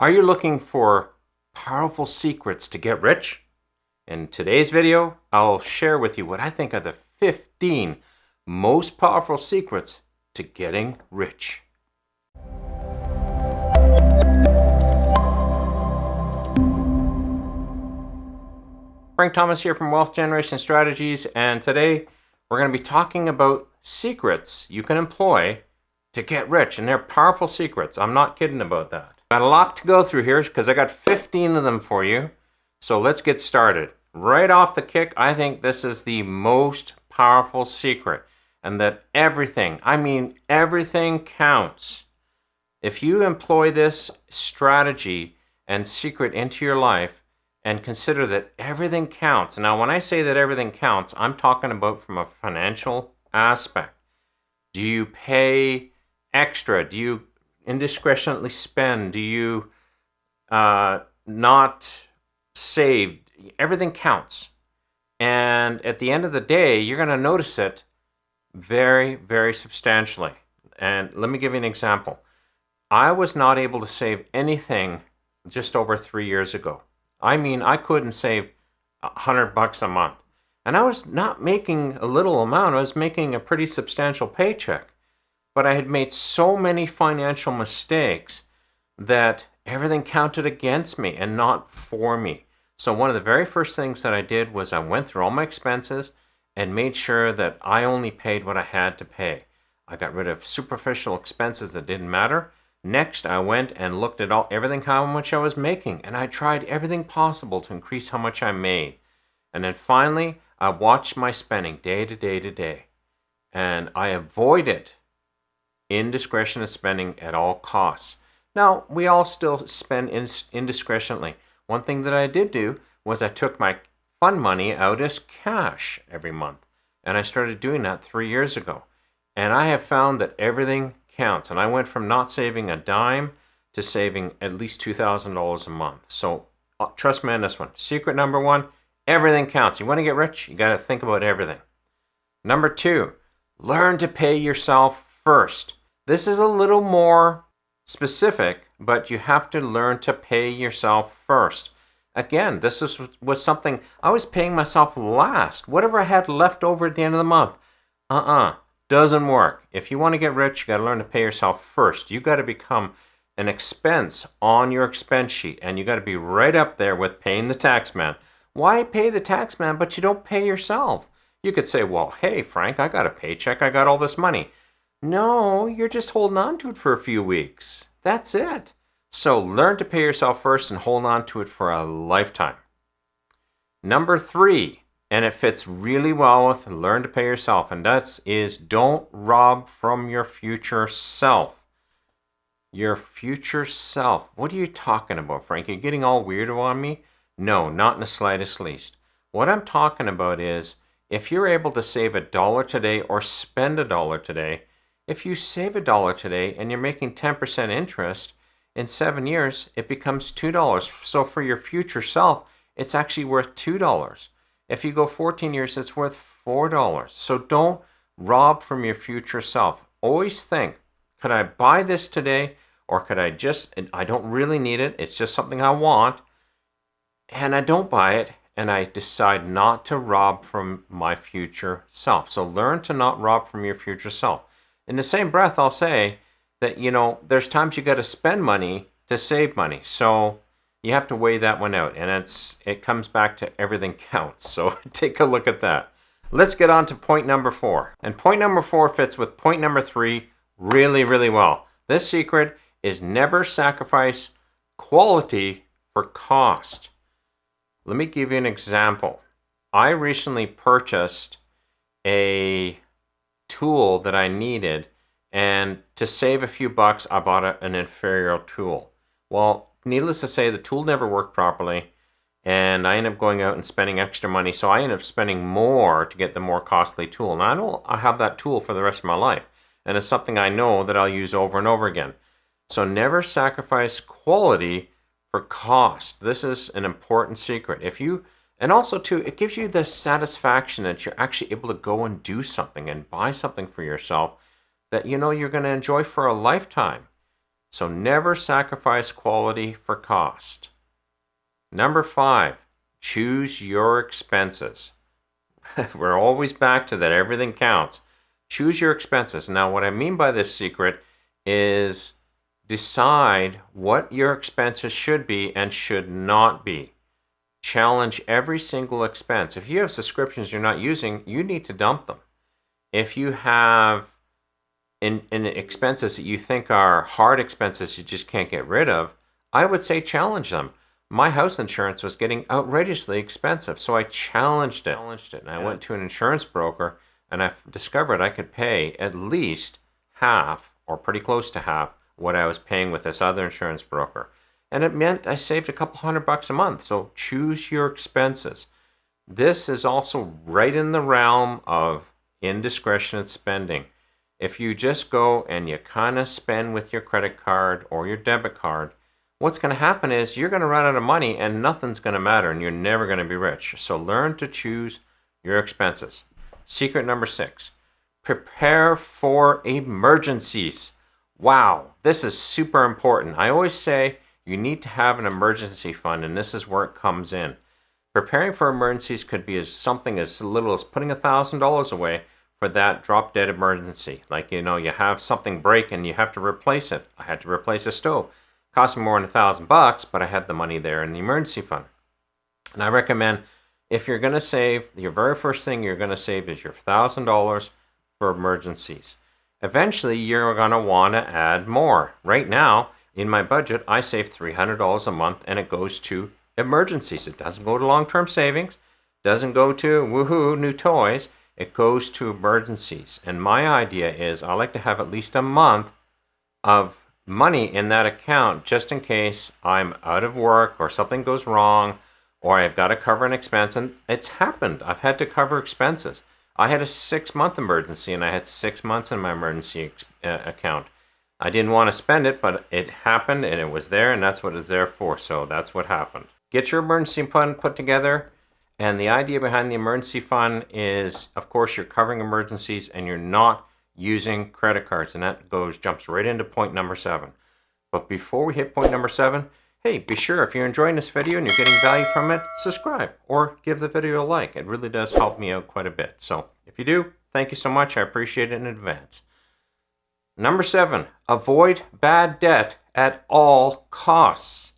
Are you looking for powerful secrets to get rich? In today's video, I'll share with you what I think are the 15 most powerful secrets to getting rich. Frank Thomas here from Wealth Generation Strategies, and today we're going to be talking about secrets you can employ to get rich, and they're powerful secrets. I'm not kidding about that. Got a lot to go through here because I got 15 of them for you. So let's get started. Right off the kick, I think this is the most powerful secret, and that everything, I mean everything counts. If you employ this strategy and secret into your life and consider that everything counts. Now, when I say that everything counts, I'm talking about from a financial aspect. Do you pay extra? Do you indiscriminately spend? Do you not save? Everything counts. And at the end of the day, you're going to notice it very, very substantially. And let me give you an example. I was not able to save anything just over 3 years ago. I mean, I couldn't save $100 a month. And I was not making a little amount. I was making a pretty substantial paycheck. But I had made so many financial mistakes that everything counted against me and not for me. So one of the very first things that I did was I went through all my expenses and made sure that I only paid what I had to pay. I got rid of superficial expenses that didn't matter. Next, I went and looked at everything, how much I was making, and I tried everything possible to increase how much I made. And then finally, I watched my spending day to day to day, and I avoided indiscriminate spending at all costs. Now, we all still spend indiscriminately. One thing that I did do was I took my fund money out as cash every month, and I started doing that 3 years ago. And I have found that everything counts, and I went from not saving a dime to saving at least $2,000 a month. So trust me on this one. Secret number one, everything counts. You want to get rich? You got to think about everything. Number two, learn to pay yourself first. This is a little more specific, but you have to learn to pay yourself first. Again, this was something I was paying myself last. Whatever I had left over at the end of the month. Doesn't work. If you want to get rich, you got to learn to pay yourself first. You got to become an expense on your expense sheet, and you got to be right up there with paying the tax man. Why pay the tax man, but you don't pay yourself? You could say, well, hey, Frank, I got a paycheck. I got all this money. No, you're just holding on to it for a few weeks. That's it. So learn to pay yourself first and hold on to it for a lifetime. Number three, and it fits really well with learn to pay yourself, and that is don't rob from your future self. Your future self. What are you talking about, Frank? Are you getting all weirdo on me? No, not in the slightest least. What I'm talking about is if you're able to save $1 today or spend $1 today, if you save $1 today and you're making 10% interest, in 7 years, it becomes $2. So for your future self, it's actually worth $2. If you go 14 years, it's worth $4. So don't rob from your future self. Always think, could I buy this today? Or could I don't really need it. It's just something I want. And I don't buy it. And I decide not to rob from my future self. So learn to not rob from your future self. In the same breath, I'll say that, there's times you got to spend money to save money. So you have to weigh that one out. And it comes back to everything counts. So take a look at that. Let's get on to point number 4. And point number 4 fits with point number 3 really, really well. This secret is never sacrifice quality for cost. Let me give you an example. I recently purchased a tool that I needed, and to save a few bucks, I bought an inferior tool. Well, needless to say, the tool never worked properly, and I ended up going out and spending extra money, so I ended up spending more to get the more costly tool. Now, I have that tool for the rest of my life, and it's something I know that I'll use over and over again. So never sacrifice quality for cost. This is an important secret. And also, too, it gives you the satisfaction that you're actually able to go and do something and buy something for yourself that you're going to enjoy for a lifetime. So never sacrifice quality for cost. Number 5, choose your expenses. We're always back to that. Everything counts. Choose your expenses. Now, what I mean by this secret is decide what your expenses should be and should not be. Challenge every single expense. If you have subscriptions you're not using, you need to dump them. If you have in expenses that you think are hard expenses you just can't get rid of, I would say challenge them. My house insurance was getting outrageously expensive, so I challenged it. And I went to an insurance broker, and I discovered I could pay at least half, or pretty close to half, what I was paying with this other insurance broker. And it meant I saved a couple $100 a month. So choose your expenses. This is also right in the realm of indiscretionate spending. If you just go and you kind of spend with your credit card or your debit card, what's going to happen is you're going to run out of money and nothing's going to matter and you're never going to be rich. So learn to choose your expenses. Secret number 6, prepare for emergencies. Wow, this is super important. I always say you need to have an emergency fund, and this is where it comes in. Preparing for emergencies could be something as little as putting $1,000 away for that drop dead emergency. Like, you have something break and you have to replace it. I had to replace a stove. It cost me more than $1,000, but I had the money there in the emergency fund. And I recommend, if you're going to save, your very first thing you're going to save is your $1,000 for emergencies. Eventually, you're going to want to add more. Right now, in my budget, I save $300 a month, and it goes to emergencies. It doesn't go to long-term savings, doesn't go to woohoo, new toys. It goes to emergencies. And my idea is I like to have at least a month of money in that account just in case I'm out of work or something goes wrong or I've got to cover an expense. And it's happened. I've had to cover expenses. I had a 6-month emergency and I had 6 months in my emergency account. I didn't want to spend it, but it happened and it was there, and that's what it's there for. So that's what happened. Get your emergency fund put together. And the idea behind the emergency fund is, of course, you're covering emergencies and you're not using credit cards. And that jumps right into point number 7. But before we hit point number 7, hey, be sure if you're enjoying this video and you're getting value from it, subscribe or give the video a like. It really does help me out quite a bit. So if you do, thank you so much. I appreciate it in advance. Number 7, avoid bad debt at all costs.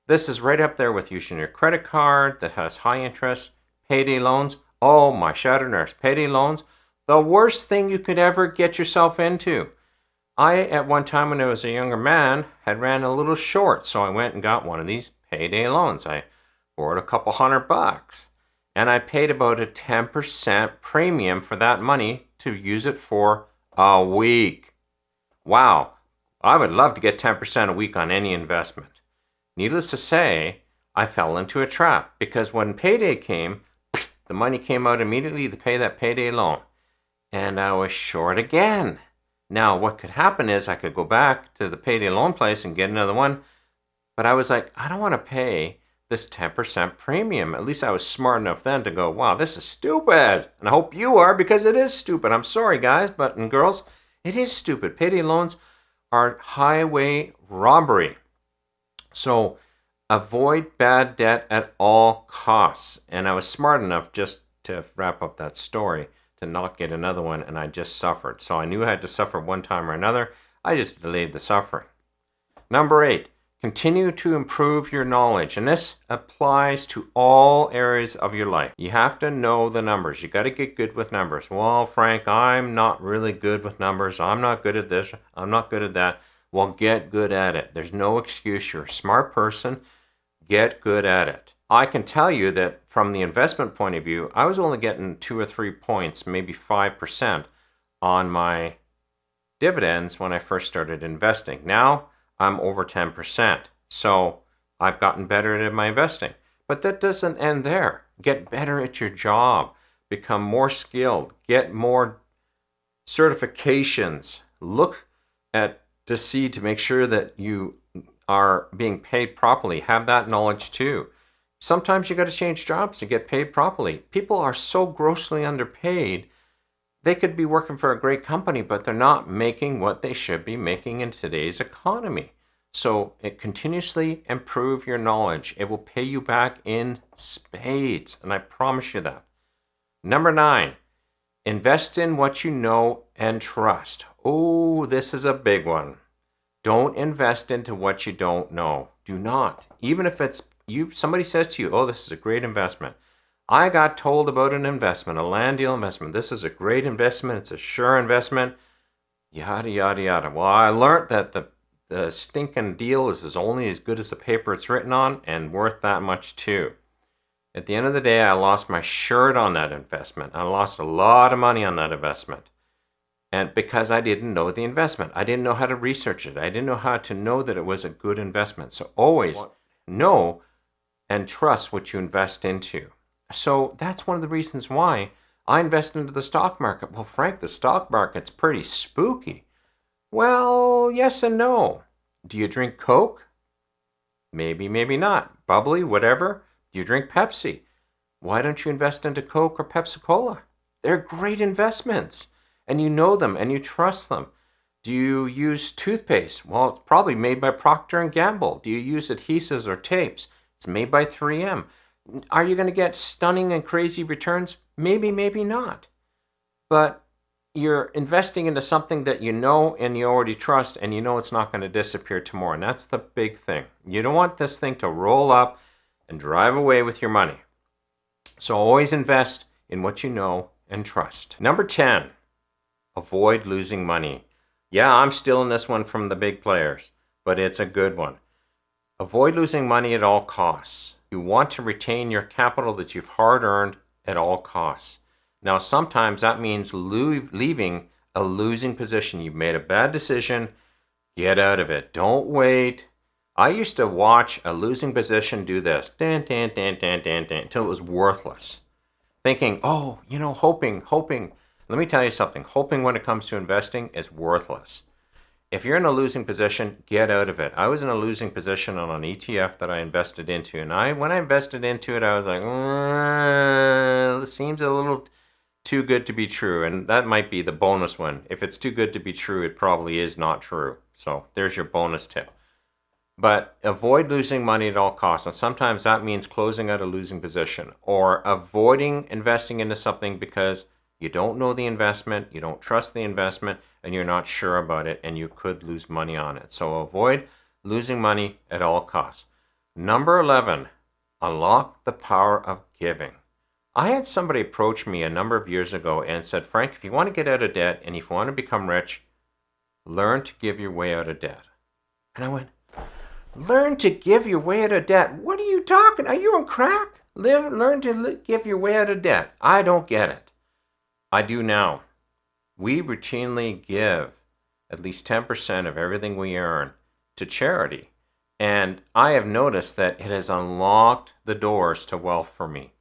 This is right up there with using your credit card that has high interest, payday loans. Oh, my shattered nerves. Payday loans, the worst thing you could ever get yourself into. I, at one time when I was a younger man, had ran a little short, so I went and got one of these payday loans. I borrowed a couple $100, and I paid about a 10% premium for that money to use it for a week. Wow, I would love to get 10% a week on any investment. Needless to say, I fell into a trap because when payday came, the money came out immediately to pay that payday loan. And I was short again. Now, what could happen is I could go back to the payday loan place and get another one. But I was like, I don't want to pay this 10% premium. At least I was smart enough then to go, wow, this is stupid. And I hope you are, because it is stupid. I'm sorry, guys, and girls, it is stupid. Payday loans are highway robbery. So avoid bad debt at all costs. And I was smart enough, just to wrap up that story, to not get another one, and I just suffered. So I knew I had to suffer one time or another. I just delayed the suffering. Number 8, continue to improve your knowledge. And this applies to all areas of your life. You have to know the numbers. You got to get good with numbers. Well, Frank, I'm not really good with numbers. I'm not good at this. I'm not good at that. Well, get good at it. There's no excuse. You're a smart person. Get good at it. I can tell you that from the investment point of view, I was only getting 2 or 3 points, maybe 5% on my dividends when I first started investing. Now I'm over 10%. So I've gotten better at my investing. But that doesn't end there. Get better at your job. Become more skilled. Get more certifications. Look to make sure that you are being paid properly. Have that knowledge too. Sometimes you got to change jobs to get paid properly. People are so grossly underpaid. They could be working for a great company, but they're not making what they should be making in today's economy. So it continuously improve your knowledge. It will pay you back in spades, and I promise you that. Number 9, invest in what you know and trust. Oh, this is a big one. Don't invest into what you don't know. Do not. Even if it's you, somebody says to you, "Oh, this is a great investment." I got told about an investment, a land deal investment. This is a great investment. It's a sure investment. Yada yada yada. Well, I learned that the stinking deal is only as good as the paper it's written on, and worth that much too. At the end of the day, I lost my shirt on that investment. I lost a lot of money on that investment. And because I didn't know the investment, I didn't know how to research it. I didn't know how to know that it was a good investment. So always know and trust what you invest into. So that's one of the reasons why I invest into the stock market. Well, Frank, the stock market's pretty spooky. Well, yes and no. Do you drink Coke? Maybe, maybe not. Bubbly, whatever. Do you drink Pepsi? Why don't you invest into Coke or Pepsi Cola? They're great investments, and you know them and you trust them. Do you use toothpaste? Well, it's probably made by Procter and Gamble. Do you use adhesives or tapes? It's made by 3M. Are you going to get stunning and crazy returns? Maybe, maybe not. But you're investing into something that you know and you already trust, and you know it's not going to disappear tomorrow. And that's the big thing. You don't want this thing to roll up and drive away with your money. So always invest in what you know and trust. Number 10, avoid losing money. Yeah, I'm stealing this one from the big players, but it's a good one. Avoid losing money at all costs. You want to retain your capital that you've hard earned at all costs. Now, sometimes that means leaving a losing position. You've made a bad decision. Get out of it. Don't wait. I used to watch a losing position do this, dan, dan, dan, dan, dan, dan, until it was worthless. Thinking, oh, hoping. Let me tell you something. Hoping when it comes to investing is worthless. If you're in a losing position, get out of it. I was in a losing position on an ETF that I invested into. And when I invested into it, I was like, this seems a little too good to be true. And that might be the bonus one. If it's too good to be true, it probably is not true. So there's your bonus tip. But avoid losing money at all costs. And sometimes that means closing out a losing position or avoiding investing into something because you don't know the investment, you don't trust the investment, and you're not sure about it, and you could lose money on it. So avoid losing money at all costs. Number 11, unlock the power of giving. I had somebody approach me a number of years ago and said, Frank, if you want to get out of debt and if you want to become rich, learn to give your way out of debt. And I went, learn to give your way out of debt? What are you talking? Are you on crack? Learn to give your way out of debt. I don't get it. I do now. We routinely give at least 10% of everything we earn to charity. And I have noticed that it has unlocked the doors to wealth for me.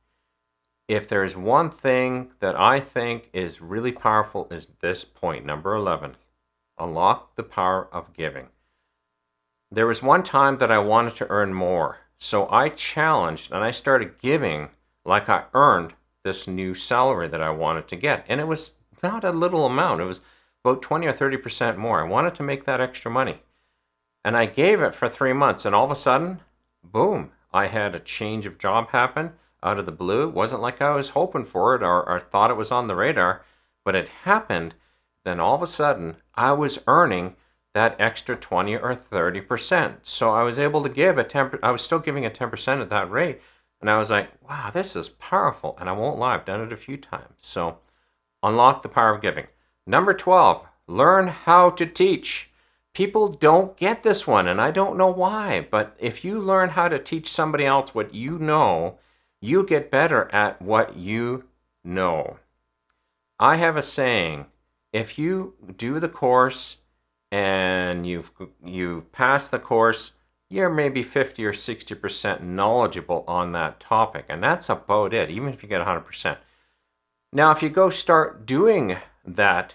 If there's one thing that I think is really powerful is this point, number 11. Unlock the power of giving. There was one time that I wanted to earn more. So I challenged and I started giving like I earned this new salary that I wanted to get. And it was not a little amount. It was about 20 or 30% more. I wanted to make that extra money. And I gave it for 3 months. And all of a sudden, boom, I had a change of job happen out of the blue. It wasn't like I was hoping for it or thought it was on the radar, but it happened. Then all of a sudden, I was earning that extra 20 or 30%. So I was able to give I was still giving at 10% at that rate. And I was like, wow, this is powerful. And I won't lie, I've done it a few times. So unlock the power of giving. Number 12, learn how to teach. People don't get this one, and I don't know why. But if you learn how to teach somebody else what you know, you get better at what you know. I have a saying, if you do the course and you've passed the course, you're maybe 50 or 60% knowledgeable on that topic. And that's about it, even if you get 100%. Now, if you go start doing that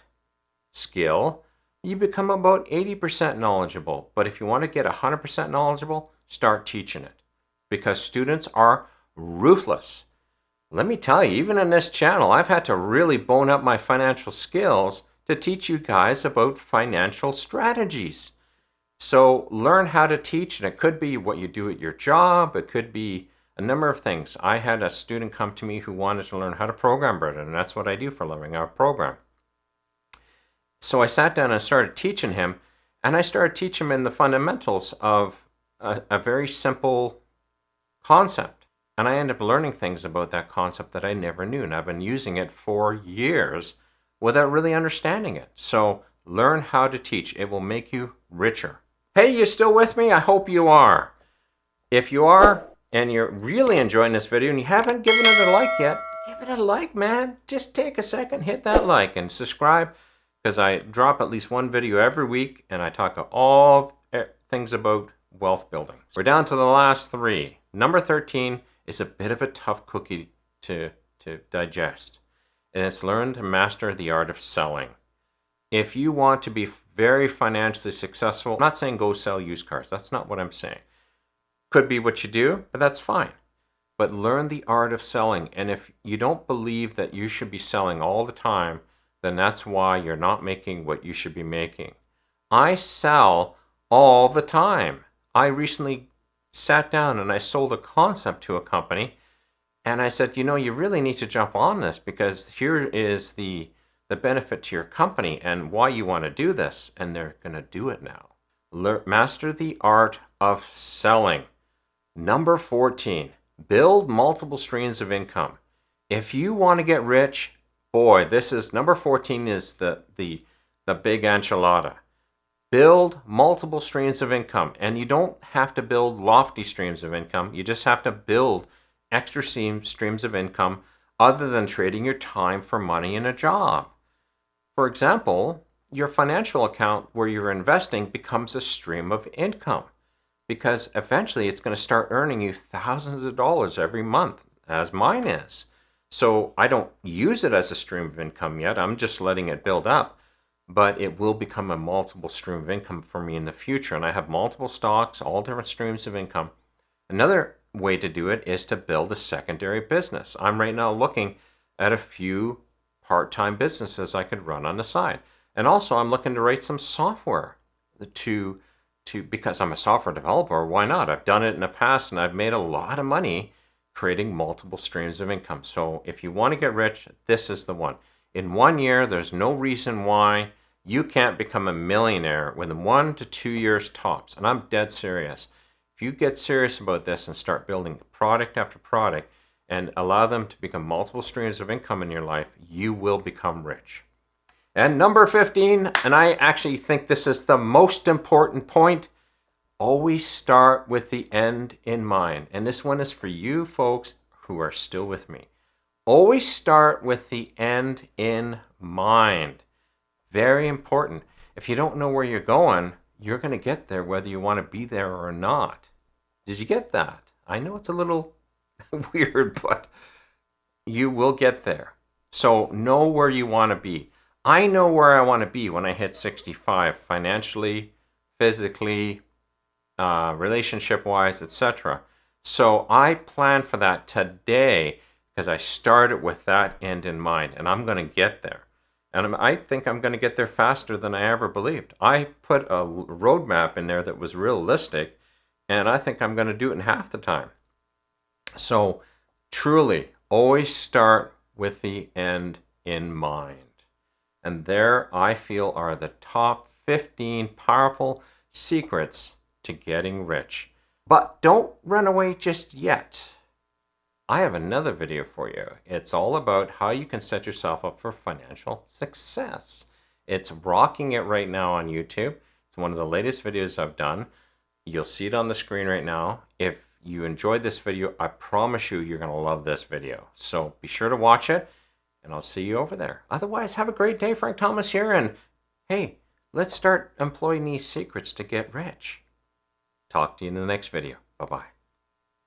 skill, you become about 80% knowledgeable. But if you want to get 100% knowledgeable, start teaching it. Because students are ruthless. Let me tell you, even in this channel, I've had to really bone up my financial skills to teach you guys about financial strategies. So learn how to teach, and it could be what you do at your job. It could be a number of things. I had a student come to me who wanted to learn how to program better, and that's what I do for a living, I program. So I sat down and started teaching him, and I started teaching him in the fundamentals of a very simple concept. And I ended up learning things about that concept that I never knew, and I've been using it for years without really understanding it. So learn how to teach. It will make you richer. Hey, you still with me? I hope you are. If you are, and you're really enjoying this video and you haven't given it a like yet, give it a like, man. Just take a second, hit that like, and subscribe, because I drop at least one video every week, and I talk all things about wealth building. We're down to the last 3. Number 13 is a bit of a tough cookie to digest, and it's learn to master the art of selling. If you want to be very financially successful, I'm not saying go sell used cars. That's not what I'm saying. Could be what you do, but that's fine. But learn the art of selling. And if you don't believe that you should be selling all the time, then that's why you're not making what you should be making. I sell all the time. I recently sat down and I sold a concept to a company, and I said, you know, you really need to jump on this, because here is the benefit to your company and why you want to do this, and they're going to do it now. Master the art of selling. Number 14, build multiple streams of income. If you want to get rich, boy, this is number 14 is the big enchilada. Build multiple streams of income, and you don't have to build lofty streams of income. You just have to build extra streams of income other than trading your time for money in a job. For example, your financial account where you're investing becomes a stream of income, because eventually it's going to start earning you thousands of dollars every month, as mine is. So I don't use it as a stream of income yet. I'm just letting it build up, but it will become a multiple stream of income for me in the future. And I have multiple stocks, all different streams of income. Another way to do it is to build a secondary business. I'm right now looking at a few part-time businesses I could run on the side. And also I'm looking to write some software because I'm a software developer. Why not? I've done it in the past, and I've made a lot of money creating multiple streams of income. So if you want to get rich, this is the one. In 1 year, there's no reason why you can't become a millionaire within 1 to 2 years tops. And I'm dead serious. If you get serious about this and start building product after product and allow them to become multiple streams of income in your life, you will become rich. And number 15, and I actually think this is the most important point, always start with the end in mind. And this one is for you folks who are still with me. Always start with the end in mind. Very important. If you don't know where you're going, you're going to get there whether you want to be there or not. Did you get that? I know it's a little weird, but you will get there. So know where you want to be. I know where I want to be when I hit 65, financially, physically, relationship-wise, etc. So I plan for that today, because I started with that end in mind, and I'm going to get there. And I think I'm going to get there faster than I ever believed. I put a roadmap in there that was realistic, and I think I'm going to do it in half the time. So truly, always start with the end in mind. And there, I feel, are the top 15 powerful secrets to getting rich. But don't run away just yet. I have another video for you. It's all about how you can set yourself up for financial success. It's rocking it right now on YouTube. It's one of the latest videos I've done. You'll see it on the screen right now. If you enjoyed this video, I promise you, you're going to love this video. So be sure to watch it, and I'll see you over there. Otherwise, have a great day. Frank Thomas here, and hey, let's start employing these secrets to get rich. Talk to you in the next video. Bye-bye.